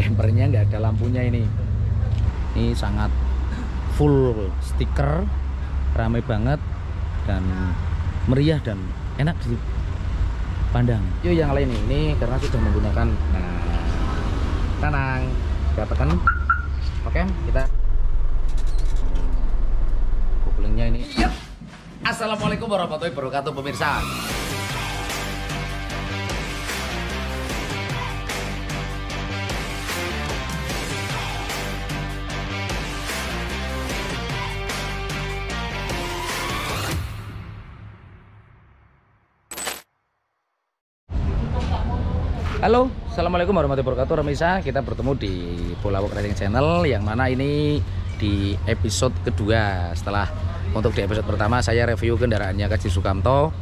bempernya nggak ada lampunya ini sangat full stiker, ramai banget dan meriah dan enak dipandang. Yuk yang lain ini karena sudah menggunakan tenang, kita tekan. Oke, kita couplingnya ini. Yep. Assalamualaikum warahmatullahi wabarakatuh pemirsa. Halo, assalamualaikum warahmatullahi wabarakatuh pemirsa. Kita bertemu di Bolawok Racing Channel, yang mana ini di episode kedua. Setelah untuk di episode pertama saya review kendaraannya Kaji Sukamto,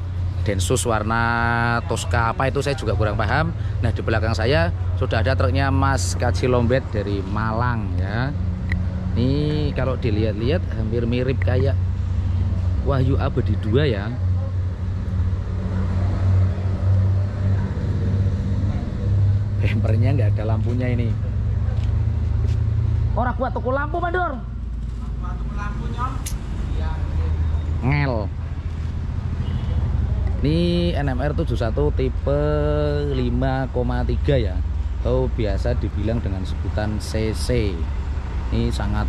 Densus warna Tosca apa itu saya juga kurang paham. Nah di belakang saya sudah ada truknya Mas Kaji Lombet dari Malang ya. Ini kalau dilihat-lihat hampir mirip kayak Wahyu Abadi 2 ya. Bempernya nggak ada lampunya ini. Orang kuat tuku lampu mandor. Ngel. Ini NMR 71 tipe 5,3 ya. Atau biasa dibilang dengan sebutan CC. Ini sangat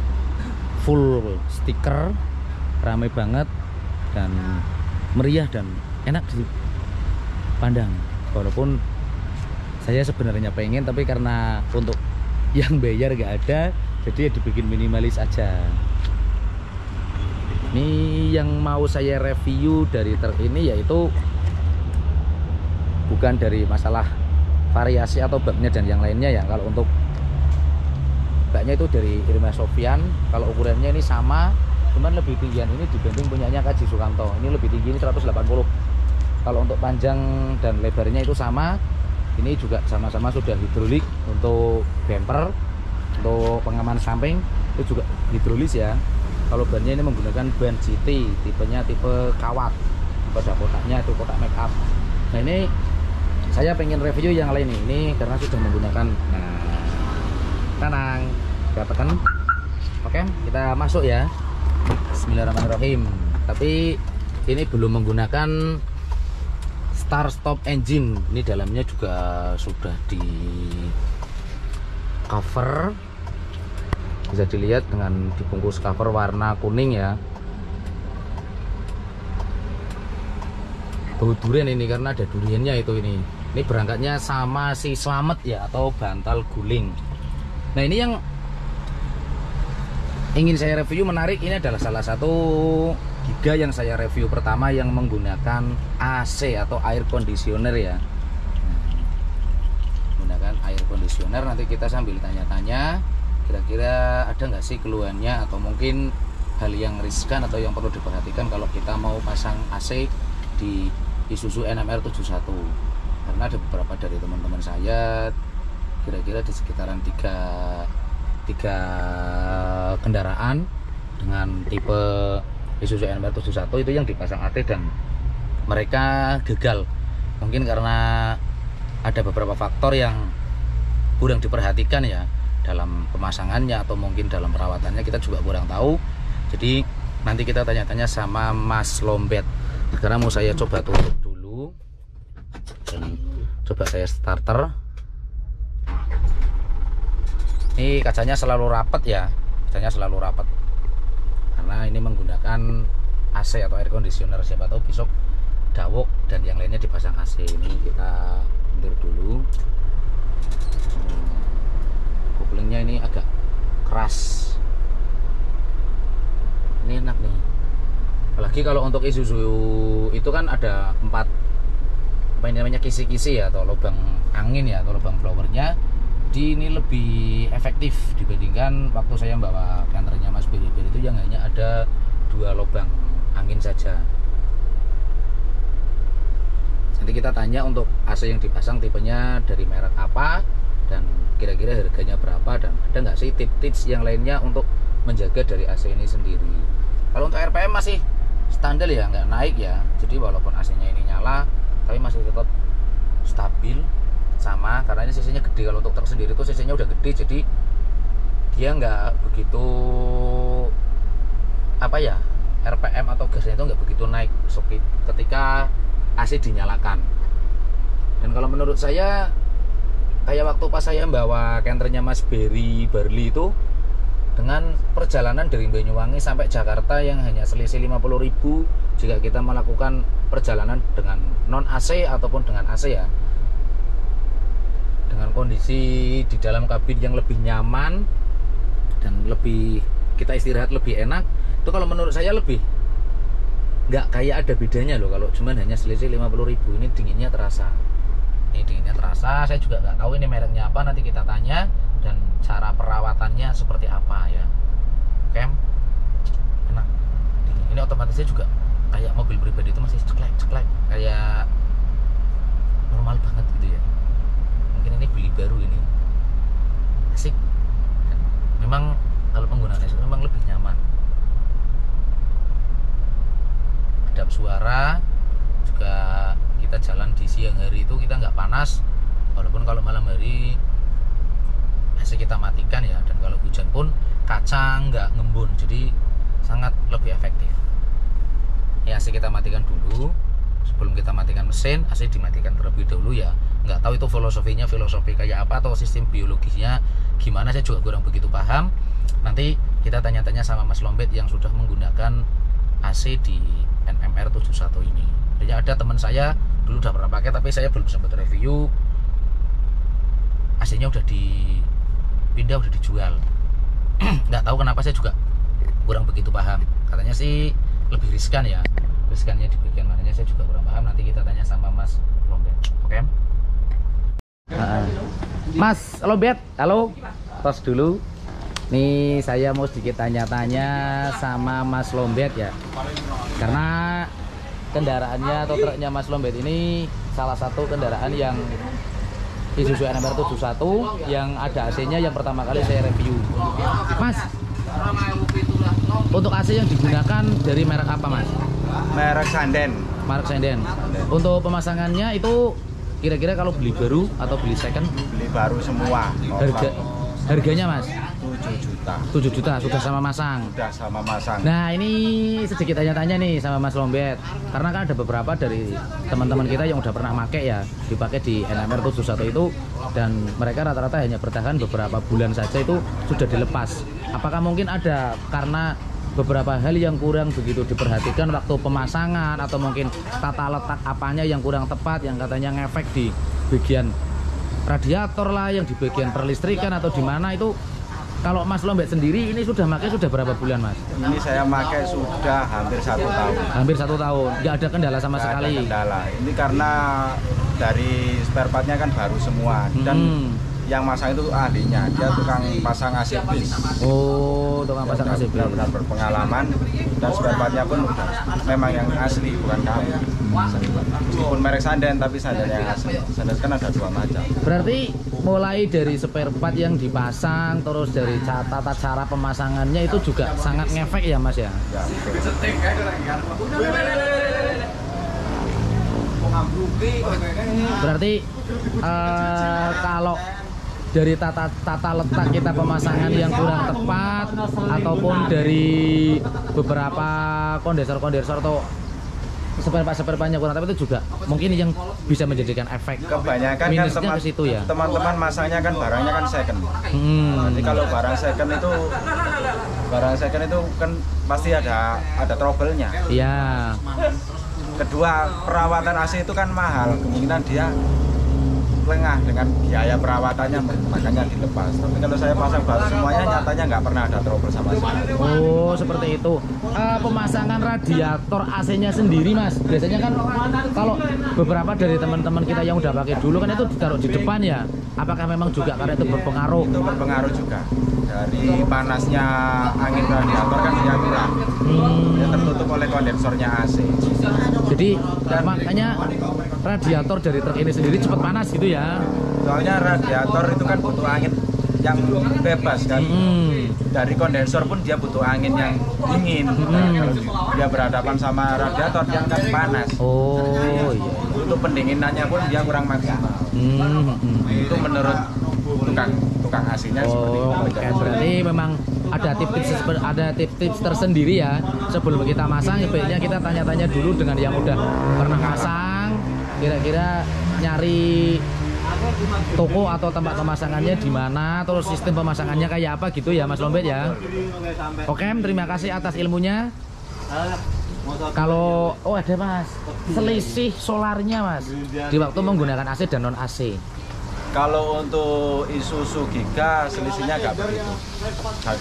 full stiker, ramai banget dan meriah dan enak dipandang. Walaupun saya sebenarnya pengen, tapi karena untuk yang bayar nggak ada, jadi ya dibikin minimalis aja. Ini yang mau saya review dari truk ini yaitu bukan dari masalah variasi atau baknya dan yang lainnya ya. Kalau untuk baknya itu dari Irma Sofyan, kalau ukurannya ini sama, cuman lebih tinggian ini dibanding punyanya Kaji Sukamto. Ini lebih tinggi, ini 180. Kalau untuk panjang dan lebarnya itu sama. Ini juga sama-sama sudah hidrolik. Untuk bumper, untuk pengaman samping itu juga hidrolis ya. Kalau bannya ini menggunakan ban GT, tipenya tipe kawat. Pada kotaknya itu kotak make up. Nah ini saya pengen review yang lain ini karena sudah menggunakan tenang, kita tekan. Oke, kita masuk ya. Bismillahirrahmanirrahim. Tapi ini belum menggunakan start stop engine. Ini dalamnya juga sudah di cover, bisa dilihat dengan dibungkus cover warna kuning ya. Bau durian ini karena ada duriannya itu ini. Ini berangkatnya sama si Slamet ya, atau bantal guling. Nah ini yang ingin saya review menarik, ini adalah salah satu Giga yang saya review pertama yang menggunakan AC atau air conditioner ya. Menggunakan air conditioner. Nanti kita sambil tanya-tanya kira-kira ada nggak sih keluhannya, atau mungkin hal yang riskan atau yang perlu diperhatikan kalau kita mau pasang AC di Isuzu NMR 71. Karena ada beberapa dari teman-teman saya kira-kira di sekitaran tiga kendaraan dengan tipe Isuzu NMR 71 itu yang dipasang AT dan mereka gagal. Mungkin karena ada beberapa faktor yang kurang diperhatikan ya dalam pemasangannya, atau mungkin dalam perawatannya, kita juga kurang tahu. Jadi nanti kita tanya-tanya sama Mas Lombet. Sekarang mau saya coba tutup dulu dan coba saya starter. Ini kacanya selalu rapat ya, kacanya selalu rapat karena ini menggunakan AC atau air conditioner. Siapa tahu besok dawok dan yang lainnya dipasang AC. Ini kita mundur dulu. Couplingnya ini agak keras. Ini enak nih. Apalagi kalau untuk Isuzu itu kan ada 4 apa namanya kisi-kisi ya, atau lubang angin ya, atau lubang blowernya. Ini lebih efektif dibandingkan waktu saya bawa kantornya Mas Beri-Beri itu yang hanya ada 2 lubang angin saja. Nanti kita tanya untuk AC yang dipasang tipenya dari merek apa dan kira-kira harganya berapa, dan ada nggak sih tips yang lainnya untuk menjaga dari AC ini sendiri. Kalau untuk RPM masih standar ya, nggak naik ya. Jadi walaupun AC-nya ini nyala tapi masih tetap stabil. sama, karena ini cc-nya gede. Kalau untuk truk sendiri tuh cc-nya udah gede, jadi dia nggak begitu apa ya, RPM atau gasnya itu nggak begitu naik ketika AC dinyalakan. Dan kalau menurut saya kayak waktu pas saya bawa kenternya Mas Barley itu, dengan perjalanan dari Banyuwangi sampai Jakarta yang hanya selisih 50.000, jika kita melakukan perjalanan dengan non AC ataupun dengan AC ya, dengan kondisi di dalam kabin yang lebih nyaman dan lebih kita istirahat lebih enak, itu kalau menurut saya lebih nggak kayak ada bedanya loh. Kalau cuman hanya selisih 50.000, ini dinginnya terasa. Ini dinginnya terasa. Saya juga nggak tahu ini mereknya apa, nanti kita tanya, dan cara perawatannya seperti apa ya. Oke, enak. Ini otomatisnya juga kayak mobil pribadi itu masih ceklek kayak normal banget gitu ya. Mungkin ini beli baru ini, asik. Dan memang kalau penggunaannya itu memang lebih nyaman. Kedap suara juga, kita jalan di siang hari itu kita nggak panas, walaupun kalau malam hari AC kita matikan ya, dan kalau hujan pun kaca nggak ngembun, jadi sangat lebih efektif. Ya, AC kita matikan dulu. Sebelum kita matikan mesin, AC dimatikan terlebih dahulu ya. Nggak tahu itu filosofi kayak apa, atau sistem biologisnya gimana, saya juga kurang begitu paham. Nanti kita tanya-tanya sama Mas Lombet yang sudah menggunakan AC di NMR 71 ini. Jadi ada teman saya dulu udah pernah pakai, tapi saya belum sempat review. AC-nya udah dipindah, udah dijual. Nggak tahu kenapa, saya juga kurang begitu paham. Katanya sih lebih riskan ya. Riskannya di bagian mananya saya juga kurang paham. Nanti kita tanya sama Mas Lombet. Oke? Mas Lombet, halo. Tos dulu. Nih saya mau sedikit tanya-tanya sama Mas Lombet ya. Karena kendaraannya atau truknya Mas Lombet ini salah satu kendaraan yang Isuzu NMR 71 yang ada AC-nya yang pertama kali saya review. Mas, untuk AC yang digunakan dari merek apa, Mas? Merek Sanden. Merek Sanden. Untuk pemasangannya itu kira-kira kalau beli baru atau beli second? Beli baru semua. Harganya, Mas? 7 juta. 7 juta sudah sama masang. Sudah sama masang. Nah, ini sedikit tanya-tanya nih sama Mas Lombet. Karena kan ada beberapa dari teman-teman kita yang udah pernah pakai ya, dipakai di NMR 71 itu, dan mereka rata-rata hanya bertahan beberapa bulan saja itu sudah dilepas. Apakah mungkin ada karena beberapa hal yang kurang begitu diperhatikan waktu pemasangan, atau mungkin tata letak apanya yang kurang tepat, yang katanya ngefek di bagian radiator lah, yang di bagian perlistrikan atau di mana itu? Kalau Mas Lombet sendiri ini sudah pakai sudah berapa bulan, Mas? Ini saya pakai sudah hampir 1 tahun. Hampir 1 tahun, nggak ada kendala sama sekali. Ada kendala. Ini karena dari spare partnya kan baru semua, dan yang masang itu ahlinya, dia tukang pasang AC bis. Oh, tukang pasang AC bis. Benar-benar berpengalaman, dan spare partnya pun udah memang yang asli, bukan kami. Meskipun merek Sanden, tapi Sanden yang asli. Sanden kan ada 2 macam. Berarti mulai dari spare part yang dipasang, terus dari tata cara pemasangannya itu juga sangat ngefek ya, Mas ya? Ya, betul. Berarti kalau dari tata letak kita pemasangan yang kurang tepat, ataupun dari beberapa kondensor atau spare partnya kurang tepat, itu juga mungkin yang bisa menjadikan efek. Kebanyakan minusnya kan ke situ ya. teman-teman masangnya kan barangnya kan second. Jadi kalau barang second itu kan pasti ada trouble-nya. Iya. Kedua, perawatan AC itu kan mahal, kemungkinan dia lengah dengan biaya perawatannya, makanya dilepas. Tapi kalau saya pasang baru semuanya, nyatanya nggak pernah ada trouble sama sekali. Oh, seperti itu. Pemasangan radiator AC-nya sendiri, Mas, biasanya kan kalau beberapa dari teman-teman kita yang udah pakai dulu kan itu ditaruh di depan ya. Apakah memang juga karena itu berpengaruh? Itu berpengaruh juga. Dari panasnya angin radiator kan dia kurang. Dia tertutup oleh kondensornya AC. Jadi makanya radiator dari truk ini sendiri cepat panas gitu ya. Soalnya radiator itu kan butuh angin yang bebas kan. Dari kondensor pun dia butuh angin yang dingin. Kalau dia berhadapan sama radiator dia akan panas. Oh iya. Untuk pendinginannya pun dia kurang maksimal. Itu menurut tukang AC-nya seperti itu. Oke, berarti memang ada tips-tips tersendiri ya sebelum kita masang. Sebaiknya kita tanya-tanya dulu dengan yang udah pernah masang, kira-kira nyari toko atau tempat pemasangannya di mana, terus sistem pemasangannya kayak apa gitu ya Mas Lombet ya. Oke, terima kasih atas ilmunya. Kalau ada Mas, selisih solarnya Mas di waktu menggunakan AC dan non AC. Kalau untuk Isuzu Giga selisihnya nggak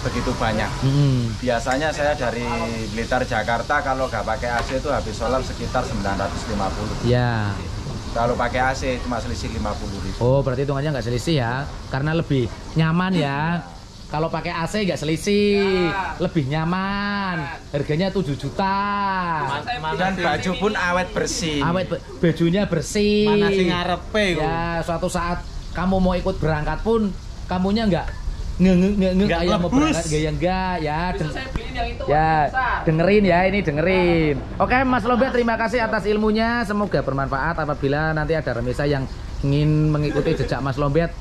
begitu banyak. Biasanya saya dari Blitar Jakarta kalau nggak pakai AC itu habis solar sekitar 950. Ya. Kalau pakai AC cuma selisih 50.000. Oh, berarti hitungannya nggak selisih ya, karena lebih nyaman ya. Kalau pakai AC nggak selisih, lebih nyaman. Harganya 7 juta. Dan baju pun awet bersih. Bajunya bersih. Mana sih ngarepe kok. Ya, suatu saat kamu mau ikut berangkat pun kamunya nggak kayak mau berangkat enggak ya. Dengerin ya, ini dengerin. Oke, Mas Lombet, terima kasih atas ilmunya. Semoga bermanfaat. Apabila nanti ada remisa yang ingin mengikuti jejak Mas Lombet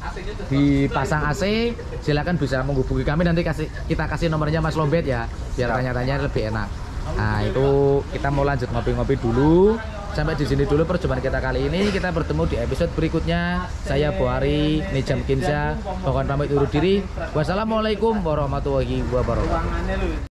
dipasang AC, silakan bisa menghubungi kami, nanti kita kasih nomornya Mas Lombet ya, biar tanya-tanya lebih enak. Nah, itu kita mau lanjut ngopi-ngopi dulu. Sampai di sini dulu perjumpaan kita kali ini. Kita bertemu di episode berikutnya. Saya Boari Nijam Kinza, mohon pamit undur diri. Wassalamualaikum warahmatullahi wabarakatuh.